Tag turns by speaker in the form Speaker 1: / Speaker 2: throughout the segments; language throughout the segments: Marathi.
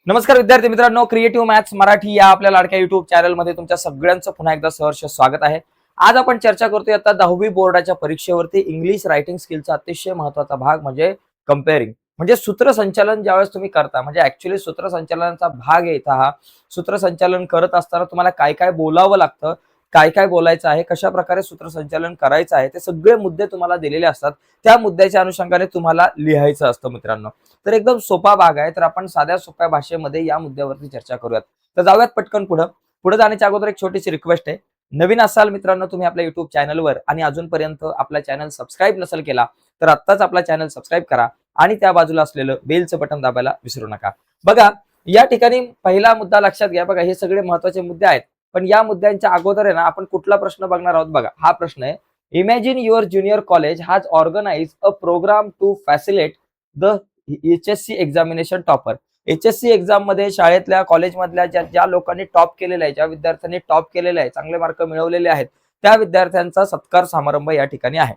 Speaker 1: नमस्कार विद्यार्थी मित्रांनो, क्रिएटिव्ह मॅथ्स मराठी या आपल्या लाडक्या युट्यूब चॅनलमध्ये तुमच्या सगळ्यांचं पुन्हा एकदा सहर्ष स्वागत आहे. आज आपण चर्चा करतोय आता 10वी बोर्डाच्या परीक्षेवरती इंग्लिश रायटिंग स्किलचा अतिशय महत्त्वाचा भाग म्हणजे कंपेअरिंग. म्हणजे सूत्रसंचालन ज्यावेळेस तुम्ही करता, म्हणजे ऍक्च्युअली सूत्रसंचालनाचा भाग आहे इथं हा. सूत्रसंचालन करत असताना तुम्हाला काय काय बोलावं लागतं, काय काय बोलायचं आहे, कशा प्रकारे सूत्रसंचालन करायचं आहे, ते सगळे मुद्दे तुम्हाला दिलेले असतात. त्या मुद्द्याच्या अनुषंगाने तुम्हाला लिहायचं असतं मित्रांनो. तर एकदम सोपा भाग आहे. तर आपण साध्या सोप्या भाषेमध्ये या मुद्द्यावरती चर्चा करूयात. तर जाऊयात पटकन पुढे जाण्याच्या अगोदर एक छोटीशी रिक्वेस्ट आहे. नवीन असाल मित्रांनो तुम्ही आपल्या युट्यूब चॅनलवर आणि अजूनपर्यंत आपला चॅनल सबस्क्राईब नसेल केला तर आत्ताच आपला चॅनल सबस्क्राईब करा आणि त्या बाजूला असलेलं बेलचं बटन दाबायला विसरू नका. बघा, या ठिकाणी पहिला मुद्दा लक्षात घ्या. बघा, हे सगळे महत्त्वाचे मुद्दे आहेत, पण या मुद्द्यांच्या अगोदर आहे ना आपण कुठला प्रश्न बघणार आहोत. बघा, हा प्रश्न आहे. Imagine your junior college has organise a programme to facilitate the HSC examination topper. HSC exam मध्ये शाळेतल्या कॉलेजमधल्या ज्या लोकांनी टॉप केलेलं आहे, ज्या विद्यार्थ्यांनी टॉप केलेलं आहे, चांगले मार्क मिळवलेले आहेत, त्या विद्यार्थ्यांचा सत्कार समारंभ या ठिकाणी आहे.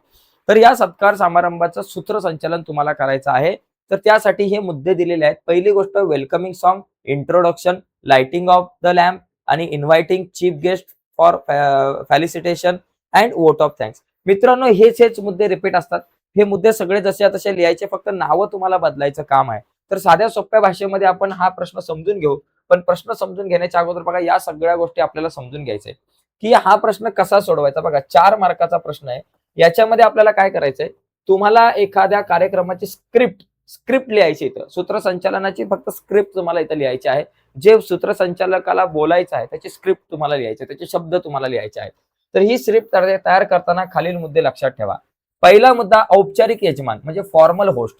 Speaker 1: तर या सत्कार समारंभाचं सूत्रसंचालन तुम्हाला करायचं आहे. तर त्यासाठी हे मुद्दे दिलेले आहेत. पहिली गोष्ट, welcoming song, introduction, lighting of the lamp आणि inviting chief guest for felicitation and vote of thanks. मित्रांनो, हेच मुद्दे रिपीट असतात. हे मुद्दे सगळे जसे तसे लिहायचे, फक्त नावं तुम्हाला बदलायचं काम आहे. तर साध्या सोप्या भाषेमध्ये आपण हा प्रश्न समजून घेऊ. पण प्रश्न समजून घेण्याच्या अगोदर बघा, या सगळ्या गोष्टी आपल्याला समजून घ्यायचंय की हा प्रश्न कसा सोडवायचा. बघा, 4 मार्काचा प्रश्न आहे. याच्यामध्ये आपल्याला काय करायचंय, तुम्हाला एखाद्या कार्यक्रमाची स्क्रिप्ट लिहायची. इथं सूत्रसंचालनाची फक्त स्क्रिप्ट तुम्हाला इथं लिहायची आहे. जे सूत्रसंचालकाला बोलायचं आहे त्याची स्क्रिप्ट तुम्हाला लिहायची, त्याचे शब्द तुम्हाला लिहायचे आहेत. तर ही स्क्रिप्ट तयार करताना खालील मुद्दे लक्षात ठेवा. पहिला मुद्दा, औपचारिक यजमान म्हणजे फॉर्मल होस्ट.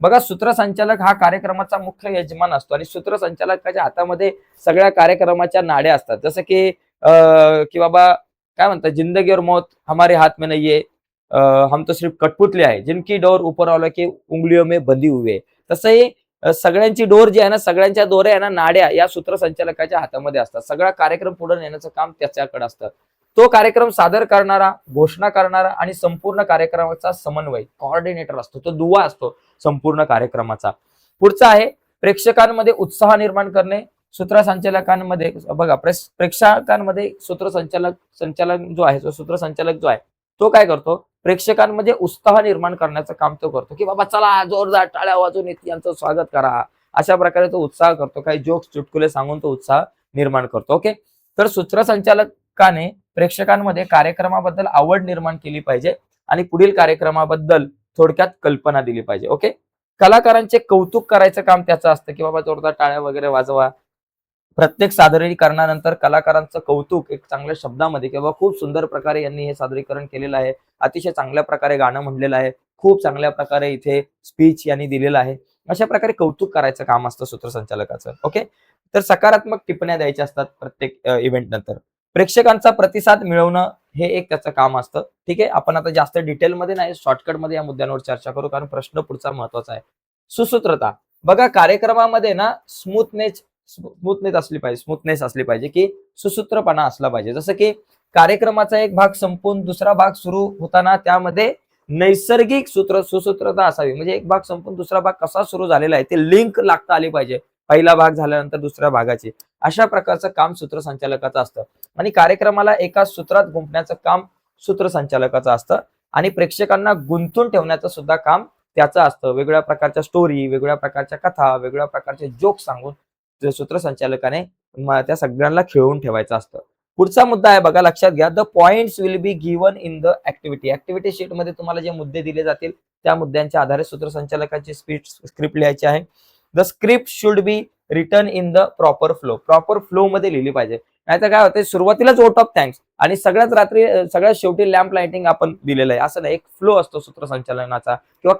Speaker 1: बघा, सूत्रसंचालक हा कार्यक्रमाचा मुख्य यजमान असतो आणि सूत्रसंचालकाच्या हातामध्ये सगळ्या कार्यक्रमाच्या नाड्या असतात. जसं की बाबा काय म्हणतात, जिंदगी और मौत हमारे हाथ में नहीं है, हम तो सिर्फ कठपुतले आहे, जिनकी डोर ऊपर वालों की उंगलियों में बंधी हुई है. तसंही सगळ्यांची डोर जी आहे ना, सगळ्यांच्या दोऱ्या आहे ना, नाड्या या सूत्रसंचालकाच्या हातामध्ये असतात. सगळा कार्यक्रम पुढे नेण्याचं काम त्याच्याकडे असतं. तो कार्यक्रम सादर करणारा, घोषणा करणारा आणि संपूर्ण कार्यक्रमाचा समन्वय कोऑर्डिनेटर असतो. तो दुवा असतो संपूर्ण कार्यक्रमाचा. पुढचा आहे, प्रेक्षकांमध्ये उत्साह निर्माण करणे. सूत्रसंचालकांमध्ये बघा, प्रेक्षकांमध्ये सूत्रसंचालक जो आहे तो काय करतो, प्रेक्षकांमध्ये उत्साह निर्माण करण्याचं काम तो करतो. की बाबा चला, जोरदार टाळ्या वाजवून यांचं स्वागत करा, अशा प्रकारे तो उत्साह करतो. काही जोक्स चुटकुले सांगून तो उत्साह निर्माण करतो. ओके, तर सूत्रसंचालकाने प्रेक्षकांमध्ये कार्यक्रमाबद्दल आवड निर्माण केली पाहिजे आणि पुढील कार्यक्रमाबद्दल थोडक्यात कल्पना दिली पाहिजे. ओके, कलाकारांचे कौतुक करायचं काम त्याचं असतं. की बाबा जोरदार टाळ्या वगैरे वाजवा. प्रत्येक सादरीकरणानंतर कलाकारांचं कौतुक एक चांगल्या शब्दामध्ये किंवा खूप सुंदर प्रकारे यांनी हे सादरीकरण केलेलं आहे, अतिशय चांगल्या प्रकारे गाणं म्हणलेलं आहे, खूप चांगल्या प्रकारे इथे स्पीच यांनी दिलेलं आहे, अशा प्रकारे कौतुक करायचं काम असतं सूत्रसंचालकाचं. ओके, तर सकारात्मक टिप्पण्या द्यायच्या असतात प्रत्येक इव्हेंट नंतर. प्रेक्षकांचा प्रतिसाद मिळवणं हे एक त्याचं काम असतं. ठीक आहे, आपण आता जास्त डिटेलमध्ये नाही, शॉर्टकटमध्ये या मुद्द्यांवर चर्चा करू, कारण प्रश्न पुढचा महत्वाचा आहे. सुसूत्रता. बघा, कार्यक्रमामध्ये ना स्मूथनेस असली पाहिजे की सुसूत्रपणा असला पाहिजे. जसं की कार्यक्रमाचा एक भाग संपून दुसरा भाग सुरू होताना त्यामध्ये नैसर्गिक सुसूत्रता असावी. म्हणजे एक भाग संपून दुसरा भाग कसा सुरू झालेला आहे ते लिंक लागता आली पाहिजे, पहिला भाग झाल्यानंतर दुसऱ्या भागाची. अशा प्रकारचं काम सूत्रसंचालकाचं असतं आणि कार्यक्रमाला एका सूत्रात गुंफण्याचं काम सूत्रसंचालकाचं असतं आणि प्रेक्षकांना गुंतून ठेवण्याचं सुद्धा काम त्याचं असतं. वेगवेगळ्या प्रकारच्या स्टोरी, वेगवेगळ्या प्रकारच्या कथा, वेगवेगळ्या प्रकारचे जोक सांगून सूत्रसंचालकाने त्या सगळ्यांना खेळवून ठेवायचं असतं. पुढचा मुद्दा आहे, बघा लक्षात घ्या, the points will be given in the activity sheet मध्ये तुम्हाला जे मुद्दे दिले जातील त्या मुद्द्यांच्या आधारे सूत्रसंचालकाची स्क्रिप्ट लिहायची आहे. The script should be written in the proper flow मध्ये लिहिली पाहिजे. नाहीतर काय होते, सुरुवातीलाच वोट ऑफ थँक्स आणि सगळ्यात शेवटी लॅम्प लाइटिंग आपण दिलेलं आहे, असं नाही. एक फ्लो असतो सूत्रसंचालनाचा किंवा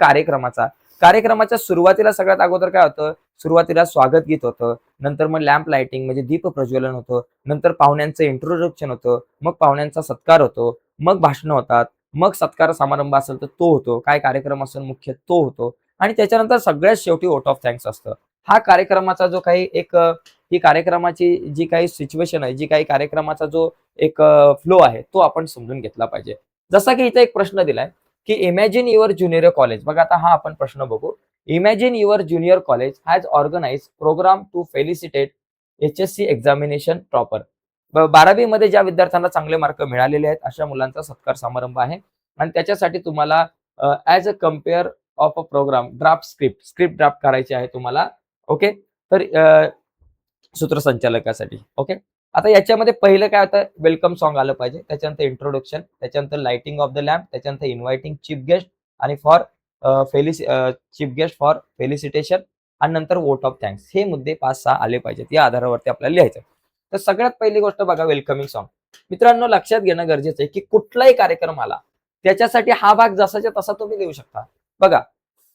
Speaker 1: कार्यक्रमाच्या सुरुवातीला सगळ्यात अगोदर काय होतं, सुरुवातीला स्वागत गीत होतं, नंतर मग लॅम्प लाइटिंग म्हणजे दीप प्रज्वलन होतं, नंतर पाहुण्यांचं इंट्रोडक्शन होतं, मग पाहुण्यांचा सत्कार होतो, मग भाषण होतात, मग सत्कार समारंभ असेल तर तो होतो, काय कार्यक्रम असेल मुख्य तो होतो आणि त्याच्यानंतर सगळ्यात शेवटी वोट ऑफ थँक्स असतं. हा कार्यक्रमाचा जो काही ही कार्यक्रमाची जी काही सिच्युएशन आहे, जी काही कार्यक्रमाचा जो एक फ्लो आहे तो आपण समजून घेतला पाहिजे. जसा की इथे एक प्रश्न दिलाय की इमॅजिन युअर ज्युनियर कॉलेज. बघा, आता हा आपण प्रश्न बघू imagine your junior college has organise programme to felicitate HSC examination topper. 12वी मध्ये ज्या विद्यार्थ्यांना चांगले मार्क मिळालेले आहेत अशा मुलांचा सत्कार समारंभ आहे आणि त्याच्यासाठी तुम्हाला as a compere of a programme draft script draft करायची आहे तुम्हाला. ओके, तर सूत्रसंचालकासाठी. ओके, आता याच्यामध्ये पहिलं काय होतं, वेलकम सॉन्ग आलं पाहिजे, त्याच्यानंतर इंट्रोडक्शन, त्याच्यानंतर लाइटिंग ऑफ द लॅम्प, त्याच्यानंतर इन्व्हाइटिंग चीफ गेस्ट आणि for chief guest for felicitation आणि नंतर वोट ऑफ थँक्स. हे मुद्दे 5-6 आले पाहिजेत, या आधारावरती आपल्याला लिहायचं. तर सगळ्यात पहिली गोष्ट बघा, वेलकमिंग सॉन्ग. मित्रांनो, लक्षात घेणं गरजेचं आहे की कुठलाही कार्यक्रम आला त्याच्यासाठी हा भाग जसाच्या तसा तुम्ही लिहू शकता. बघा,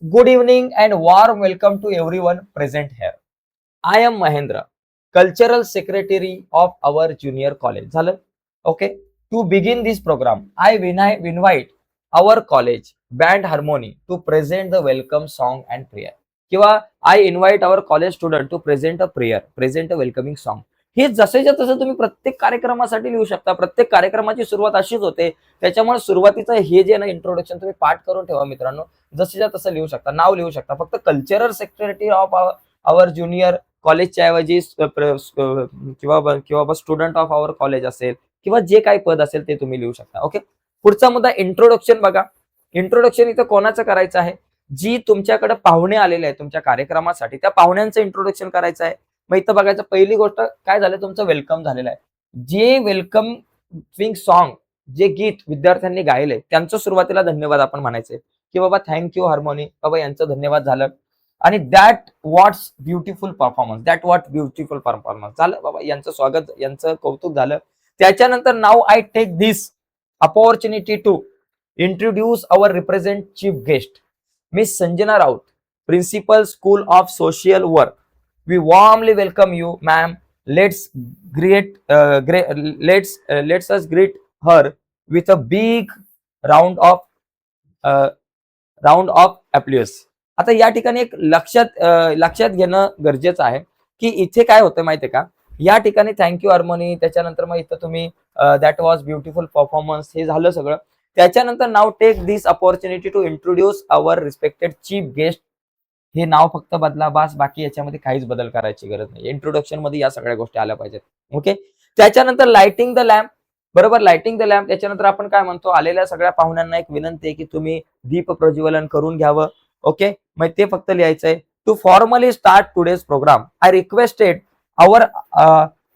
Speaker 1: good evening and warm welcome to everyone present here. I am Mahendra, cultural secretary of our junior college. झालं. Okay, to begin this programme I invite our college band Harmony to present the welcome song and prayer. किंवा I invite our college student to present a prayer, present a welcoming song. हे जसेच्या तसं तुम्ही प्रत्येक कार्यक्रमासाठी लिहू शकता. प्रत्येक कार्यक्रमाची सुरुवात अशीच होते, त्याच्यामुळे सुरुवातीचं हे जे ना इंट्रोडक्शन तुम्ही पाठ करून ठेवा मित्रांनो. जसेच्या तसं लिहू शकता, नाव लिहू शकता. फक्त cultural secretary of our junior कॉलेजच्या ऐवजी किंवा स्टुडंट ऑफ आवर कॉलेज असेल किंवा जे काही पद असेल ते तुम्ही लिहू शकता. ओके, पुढचा मुद्दा इंट्रोडक्शन. बघा, इंट्रोडक्शन इथं कोणाचं करायचं आहे, जी तुमच्याकडे पाहुणे आलेले आहेत तुमच्या कार्यक्रमासाठी त्या पाहुण्यांचं इंट्रोडक्शन करायचं आहे. मग इथं बघायचं, पहिली गोष्ट काय झालं, तुमचं वेलकम झालेलं आहे. जे वेलकमिंग सॉन्ग, जे गीत विद्यार्थ्यांनी गायले त्यांचं सुरुवातीला धन्यवाद आपण म्हणायचे की बाबा थँक्यू हार्मोनी, बाबा यांचं धन्यवाद झालं. आणि दॅट व्हॉट्स ब्युटिफुल परफॉर्मन्स झालं, बाबा यांचं स्वागत, यांचं कौतुक झालं. त्याच्यानंतर now I take this opportunity to introduce our represent chief guest miss Sanjana Raut, principal school of social work. We warmly welcome you ma'am. Let's us greet her with a big round of applause. आता या ठिकाणी एक लक्षात घेणं गरजेचं आहे की इथे काय होतं माहितीये का, या ठिकाणी थँक्यू हार्मोनी, त्याच्यानंतर मग इथं तुम्ही दॅट वॉज ब्युटिफुल परफॉर्मन्स, हे झालं सगळं. त्याच्यानंतर now take this opportunity to introduce our respected chief guest. हे नाव फक्त बदला बास, बाकी याच्यामध्ये काहीच बदल करायची गरज नाही. इंट्रोडक्शन मध्ये या सगळ्या गोष्टी आल्या पाहिजेत. ओके, त्याच्यानंतर लाइटिंग द लॅम्प. बरोबर, लाइटिंग द लॅम्प. त्याच्यानंतर आपण काय म्हणतो, आलेल्या सगळ्या पाहुण्यांना एक विनंती आहे की तुम्ही दीप प्रज्वलन करून घ्यावं. ओके, मग ते फक्त लिहायचंय. To formally start today's programme I requested our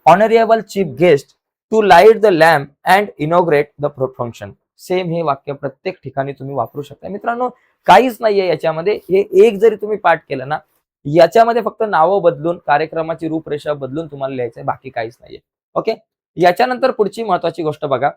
Speaker 1: honourable chief guest to light the lamp and inaugurate the function. Same हे वाक्य प्रत्येक ठिकाणी तुम्ही वापरू शकता. मित्रांनो, काहीच नाहीये याच्यामध्ये. हे एक जरी तुम्ही पाठ केलं ना, याच्यामध्ये फक्त नावं बदलून, कार्यक्रमाची रूपरेषा बदलून तुम्हाला लिहायचंय, बाकी काहीच नाहीये. ओके, याच्यानंतर पुढची महत्वाची गोष्ट बघा,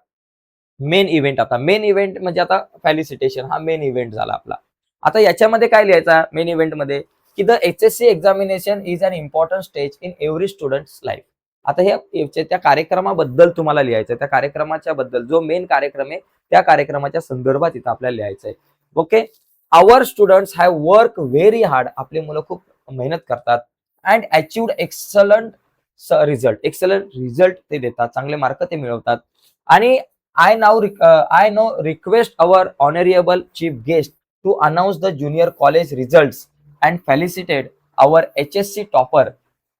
Speaker 1: मेन इव्हेंट. आता मेन इव्हेंट म्हणजे आता फेलिसिटेशन हा मेन इव्हेंट झाला आपला. आता याच्यामध्ये काय लिहायचं मेन इव्हेंट मध्ये, की the HSC examination is an important stage in every student's life. आता हे त्या कार्यक्रमाबद्दल तुम्हाला लिहायचं, त्या कार्यक्रमाच्या बद्दल, जो मेन कार्यक्रम आहे त्या कार्यक्रमाच्या संदर्भात इथं आपल्याला लिहायचंय. Okay, our students have work very hard. आपले मुलं खूप मेहनत करतात. अँड अचिव्ड एक्सलंट रिझल्ट ते देतात, चांगले मार्क ते मिळवतात. आणि I now request our honourable chief guest to announce the junior college results and felicitated our HSC topper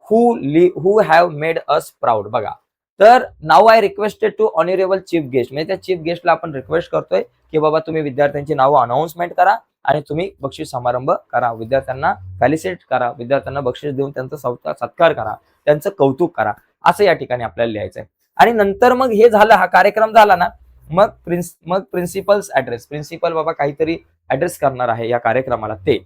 Speaker 1: who have made us proud. बघा, तर now I requested to honourable chief guest, म्हणजे त्या चीफ गेस्टला आपण रिक्वेस्ट करतोय की बाबा तुम्ही विद्यार्थ्यांची नावं अनाउन्समेंट करा आणि तुम्ही बक्षीस समारंभ करा, विद्यार्थ्यांना फेलिसिट करा, विद्यार्थ्यांना बक्षीस देऊन त्यांचा सत्कार करा, त्यांचं कौतुक करा, असं या ठिकाणी आपल्याला लिहायचंय. आणि नंतर मग हे झालं, हा कार्यक्रम झाला ना, मग प्रिन्सिपल्स ऍड्रेस, प्रिन्सिपल बाबा काहीतरी ऍड्रेस करणार आहे या कार्यक्रमाला, ते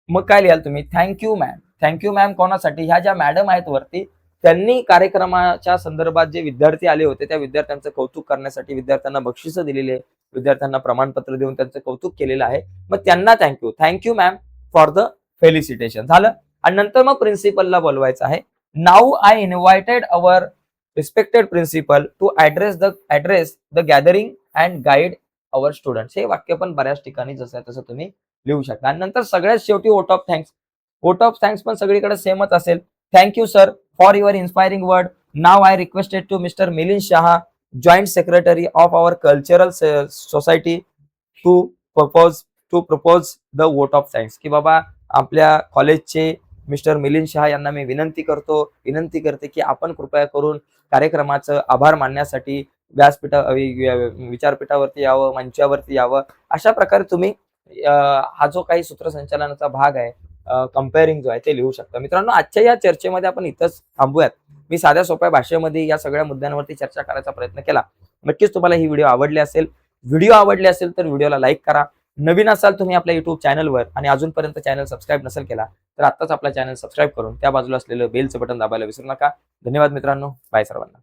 Speaker 1: मग काय लिहाल तुम्ही, थँक्यू मॅम. थँक्यू मॅम कोणासाठी, ह्या ज्या मॅडम आहेत वरती, त्यांनी कार्यक्रमाच्या संदर्भात जे विद्यार्थी आले होते त्या विद्यार्थ्यांचं कौतुक करण्यासाठी विद्यार्थ्यांना बक्षिसं दिलेली आहे, विद्यार्थ्यांना प्रमाणपत्र देऊन त्यांचं कौतुक केलेलं आहे. मग त्यांना thank you ma'am for the felicitation झालं. आणि नंतर मग प्रिन्सिपलला बोलवायचं आहे. Now I invited our respected principal to address the gathering and guide our students. हे वाक्य पण बऱ्याच ठिकाणी जसं तसं तुम्ही लिहू शकता. आणि नंतर सगळ्यात शेवटी vote of thanks. Vote of thanks पण सगळीकडे सेमच असेल. Thank you sir for your inspiring word. Now I requested to mister Milind Shah, joint secretary of our cultural society, to propose to propose the vote of thanks, की बाबा आपल्या कॉलेजचे मिस्टर मिलिंद शहा यांना मी विनंती करते की आपण कृपया करून कार्यक्रमाचं आभार मानण्यासाठी विचारपीठावरती यावं, मंचावरती यावं. अशा प्रकारे तुम्ही हा जो काही सूत्रसंचालनाचा भाग आहे, कंपेअरिंग जो आहे ते लिहू शकता. मित्रांनो, आजच्या या चर्चेमध्ये आपण इथंच थांबूयात. मी साध्या सोप्या भाषेमध्ये या सगळ्या मुद्द्यांवरती चर्चा करायचा प्रयत्न केला. नक्कीच तुम्हाला ही व्हिडिओ आवडली असेल. व्हिडिओ आवडली असेल तर व्हिडिओला लाईक करा. नवीन असाल तुम्ही आपल्या युट्यूब चॅनलवर आणि अजूनपर्यंत चॅनल सबस्क्राईब नसेल केला तर आत्ताच आपला चॅनल सबस्क्राईब करून त्या बाजूला असलेलं बेलचं बटन दाबायला विसरू नका. धन्यवाद मित्रांनो. बाय सर्वांना.